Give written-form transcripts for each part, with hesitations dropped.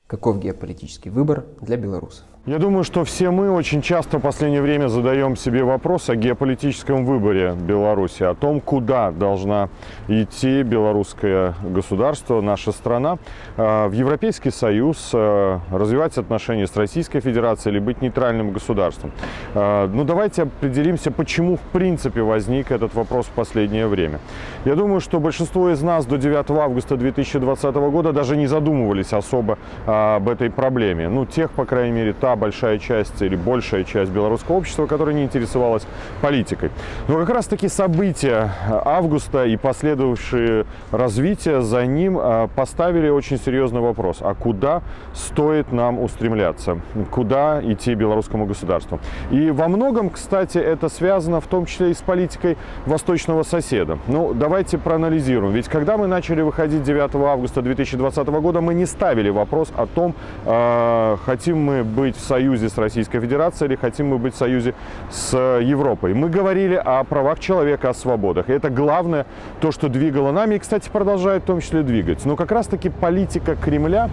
Каков геополитический выбор для белорусов? Я думаю, что все мы очень часто в последнее время задаем себе вопрос о геополитическом выборе Беларуси, о том, куда должна идти белорусское государство, наша страна, в Европейский Союз, развивать отношения с Российской Федерацией или быть нейтральным государством. Ну, давайте определимся, почему в принципе возник этот вопрос в последнее время. Я думаю, что большинство из нас до 9 августа 2020 года даже не задумывались особо об этой проблеме. Ну, тех, по крайней мере, та большая часть или большая часть белорусского общества, которая не интересовалась политикой. Но как раз-таки события августа и последовавшие развития за ним поставили очень серьезный вопрос. А куда стоит нам устремляться? Куда идти белорусскому государству? И во многом, кстати, это связано в том числе и с политикой восточного соседа. Ну, давайте проанализируем. Ведь когда мы начали выходить 9 августа 2020 года, мы не ставили вопрос о том, хотим мы быть в союзе с Российской Федерацией или хотим мы быть в союзе с Европой. Мы говорили о правах человека, о свободах. И это главное, то, что двигало нами, и, кстати, продолжает в том числе двигать. Но как раз-таки политика Кремля,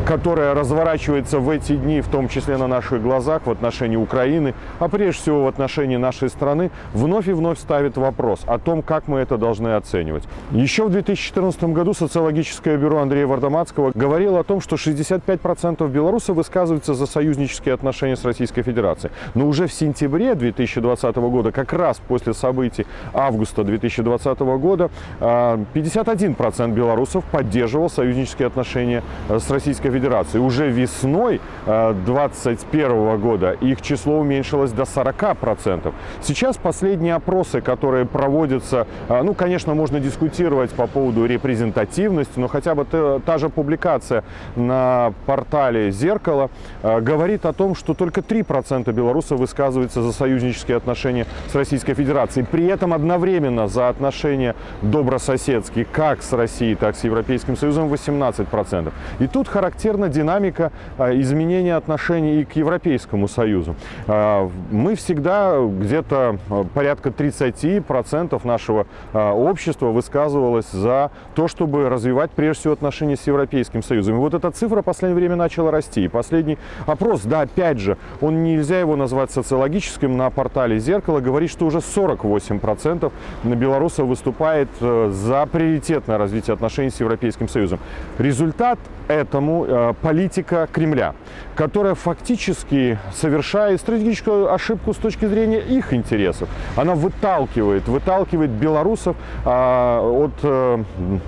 которая разворачивается в эти дни, в том числе на наших глазах, в отношении Украины, а прежде всего в отношении нашей страны, вновь и вновь ставит вопрос о том, как мы это должны оценивать. Еще в 2014 году социологическое бюро Андрея Вардамадского говорило о том, что 65% белорусов высказываются за союзнические отношения с Российской Федерацией. Но уже в сентябре 2020 года, как раз после событий августа 2020 года, 51% белорусов поддерживал союзнические отношения с Российской Федерацией. Уже весной 2021 года их число уменьшилось до 40%. Сейчас последние опросы, которые проводятся, ну, конечно, можно дискутировать по поводу репрезентативности, но хотя бы та же публикация на портале «Зеркало» говорит о том, что только 3% белорусов высказываются за союзнические отношения с Российской Федерацией. При этом одновременно за отношения добрососедские как с Россией, так и с Европейским Союзом 18%. И тут характерна динамика изменения отношений и к Европейскому Союзу. Мы всегда где-то порядка 30% нашего общества высказывалось за то, чтобы развивать прежде всего отношения с Европейским Союзом. И вот эта цифра в последнее время начала расти. И последний опрос, да, опять же, нельзя его назвать социологическим, на портале «Зеркало» говорит, что уже 48% белорусов выступает за приоритетное развитие отношений с Европейским Союзом. Результат этому политика Кремля, которая фактически совершает стратегическую ошибку с точки зрения их интересов. Она выталкивает белорусов от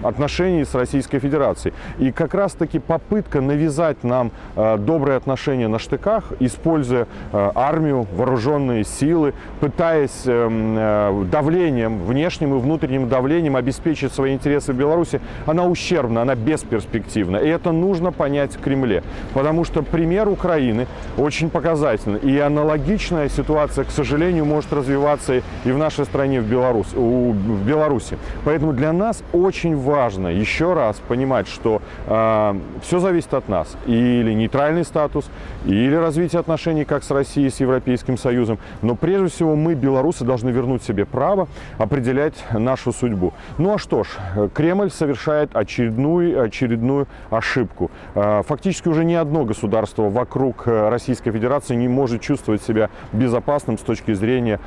отношений с Российской Федерацией. И как раз-таки попытка навязать нам добрые отношения на штыках, используя армию, вооруженные силы, пытаясь давлением, внешним и внутренним давлением обеспечить свои интересы в Беларуси, она ущербна, она бесперспективна. И это нужно понять в Кремле. Потому что пример Украины очень показательный. И аналогичная ситуация, к сожалению, может развиваться и в нашей стране, в Беларуси. Поэтому для нас очень важно еще раз понимать, что все зависит от нас. Или нейтральный статус, или развитие отношений как с Россией, с Европейским Союзом. Но прежде всего мы, белорусы, должны вернуть себе право определять нашу судьбу. Ну а что ж, Кремль совершает очередную ошибку. Фактически уже ни одно государство вокруг Российской Федерации не может чувствовать себя безопасным с точки зрения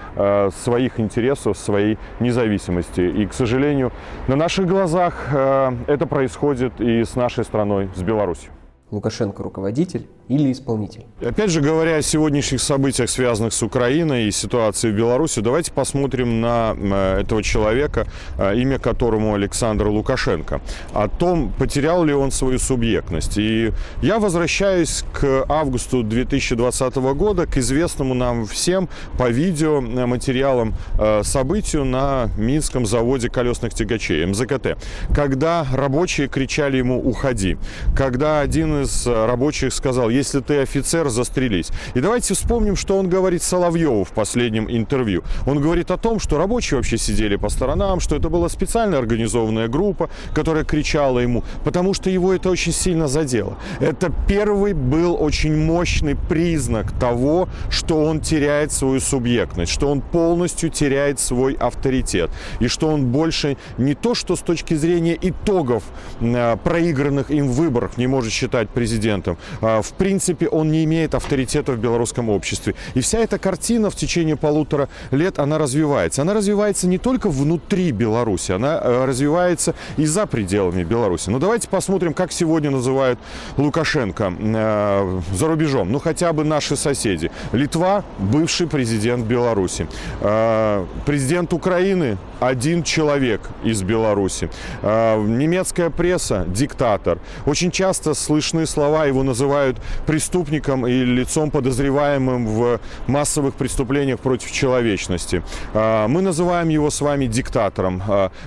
своих интересов, своей независимости. И, к сожалению, на наших глазах это происходит и с нашей страной, с Беларусью. Лукашенко руководитель или исполнитель? Опять же, говоря о сегодняшних событиях, связанных с Украиной и ситуацией в Беларуси, давайте посмотрим на этого человека, имя которому Александр Лукашенко. О том, потерял ли он свою субъектность. И я возвращаюсь к августу 2020 года, к известному нам всем по видеоматериалам событию на Минском заводе колесных тягачей, МЗКТ. Когда рабочие кричали ему «Уходи!», когда один из рабочих сказал: если ты офицер, застрелись. И давайте вспомним, что он говорит Соловьеву в последнем интервью. Он говорит о том, что рабочие вообще сидели по сторонам, что это была специально организованная группа, которая кричала ему, потому что его это очень сильно задело. Это первый был очень мощный признак того, что он теряет свою субъектность, что он полностью теряет свой авторитет, и что он больше не то, что с точки зрения итогов проигранных им выборов не может считать президентом. В принципе, он не имеет авторитета в белорусском обществе. И вся эта картина в течение 1,5 лет, она развивается. Она развивается не только внутри Беларуси, она развивается и за пределами Беларуси. Но давайте посмотрим, как сегодня называют Лукашенко за рубежом. Ну, хотя бы наши соседи. Литва – бывший президент Беларуси. Президент Украины – один человек из Беларуси. Немецкая пресса – диктатор. Очень часто слышны слова, его называют преступником и лицом подозреваемым в массовых преступлениях против человечности. Мы называем его с вами диктатором.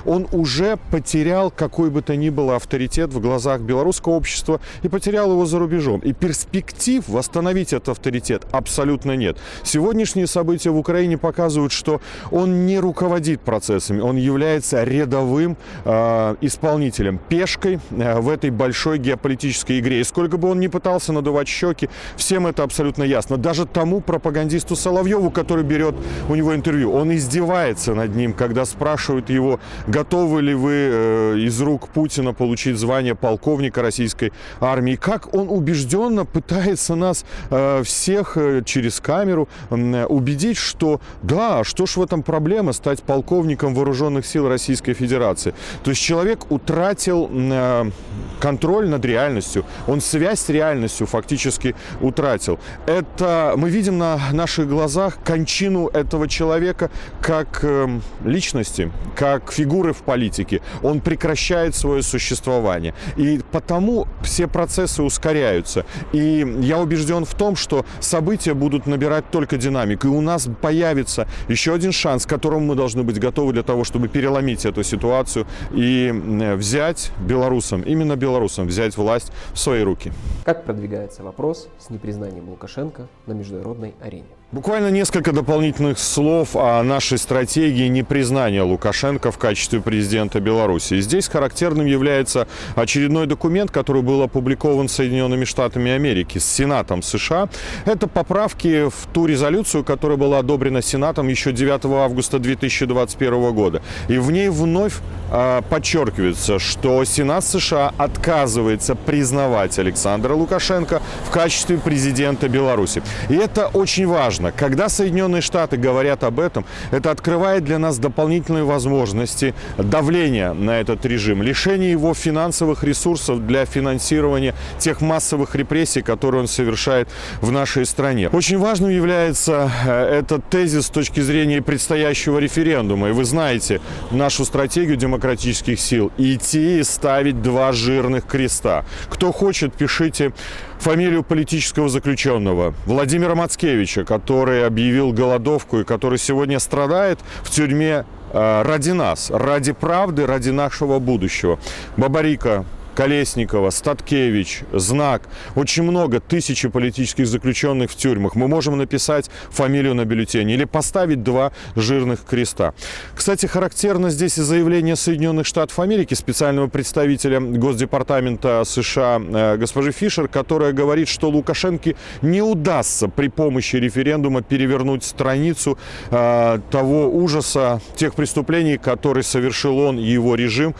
Он уже потерял какой бы то ни было авторитет в глазах белорусского общества и потерял его за рубежом. И перспектив восстановить этот авторитет абсолютно нет. Сегодняшние события в Украине показывают, что он не руководит процессами, он является рядовым исполнителем, пешкой в этой большой геополитической игре. И сколько бы он ни пытался надувать щеки, всем это абсолютно ясно. Даже тому пропагандисту Соловьеву, который берет у него интервью, он издевается над ним, когда спрашивают его, готовы ли вы из рук Путина получить звание полковника российской армии. Как он убежденно пытается нас всех через камеру убедить, что да, что ж в этом проблема стать полковником вооруженных сил Российской Федерации. То есть человек утратил контроль над реальностью, он связь с реальностью фактически утратил. Это мы видим на наших глазах кончину этого человека как личности, как фигуры в политике. Он прекращает свое существование. И потому все процессы ускоряются. И я убежден в том, что события будут набирать только динамику. И у нас появится еще один шанс, к которому мы должны быть готовы для того, чтобы переломить эту ситуацию и взять белорусам, именно белорусам, взять власть в свои руки. Как продвигается вопрос с непризнанием Лукашенко на международной арене? Буквально несколько дополнительных слов о нашей стратегии непризнания Лукашенко в качестве президента Беларуси. Здесь характерным является очередной документ, который был опубликован Соединенными Штатами Америки с Сенатом США. Это поправки в ту резолюцию, которая была одобрена Сенатом еще 9 августа 2021 года. И в ней вновь подчеркивается, что Сенат США отказывается признавать Александра Лукашенко в качестве президента Беларуси. И это очень важно. Когда Соединенные Штаты говорят об этом, это открывает для нас дополнительные возможности давления на этот режим, лишения его финансовых ресурсов для финансирования тех массовых репрессий, которые он совершает в нашей стране. Очень важным является этот тезис с точки зрения предстоящего референдума. И вы знаете нашу стратегию демократических сил – идти и ставить 2 жирных креста. Кто хочет, пишите фамилию политического заключенного Владимира Мацкевича, который объявил голодовку и который сегодня страдает в тюрьме ради нас, ради правды, ради нашего будущего. Бабарика, Колесникова, Статкевич, Знак. Очень много, тысячи политических заключенных в тюрьмах. Мы можем написать фамилию на бюллетене или поставить 2 жирных креста. Кстати, характерно здесь и заявление Соединенных Штатов Америки, специального представителя Госдепартамента США госпожи Фишер, которая говорит, что Лукашенко не удастся при помощи референдума перевернуть страницу того ужаса, тех преступлений, которые совершил он и его режим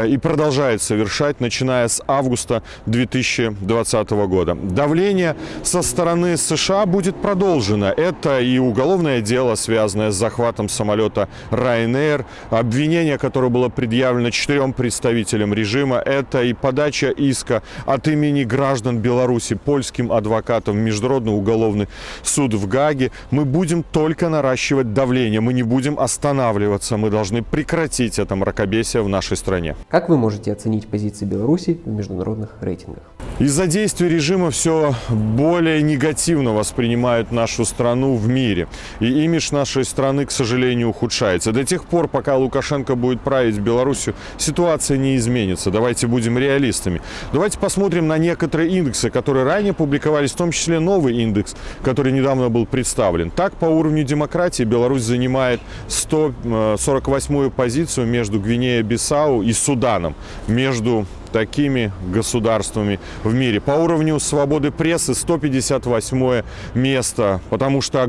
и продолжает совершать, начиная с августа 2020 года. Давление со стороны США будет продолжено. Это и уголовное дело, связанное с захватом самолета Ryanair, обвинение, которое было предъявлено 4 представителям режима. Это и подача иска от имени граждан Беларуси польским адвокатам в Международный уголовный суд в Гааге. Мы будем только наращивать давление, мы не будем останавливаться. Мы должны прекратить это мракобесие в нашей стране. Как вы можете оценить позиции Беларуси Беларуси в международных рейтингах. Из-за действий режима все более негативно воспринимают нашу страну в мире. И имидж нашей страны, к сожалению, ухудшается. До тех пор, пока Лукашенко будет править Беларусью, ситуация не изменится. Давайте будем реалистами. Давайте посмотрим на некоторые индексы, которые ранее публиковались, в том числе новый индекс, который недавно был представлен. Так, по уровню демократии Беларусь занимает 148-ю позицию между Гвинеей-Бисау и Суданом, между такими государствами в мире. По уровню свободы прессы 158 место, потому что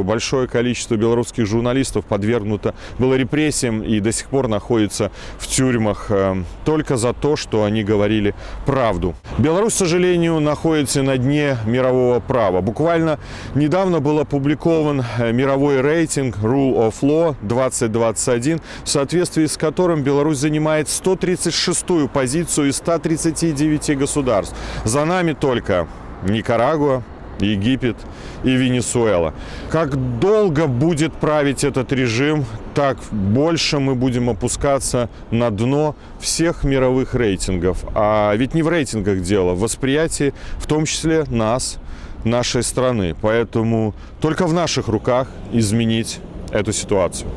большое количество белорусских журналистов подвергнуто было репрессиям и до сих пор находится в тюрьмах только за то, что они говорили правду. Беларусь, к сожалению, находится на дне мирового права. Буквально недавно был опубликован мировой рейтинг Rule of Law 2021, в соответствии с которым Беларусь занимает 136-ю позицию из 139 государств. За нами только Никарагуа, Египет и Венесуэла. Как долго будет править этот режим, так больше мы будем опускаться на дно всех мировых рейтингов. А ведь не в рейтингах дело, в восприятии, в том числе нас, нашей страны. Поэтому только в наших руках изменить эту ситуацию.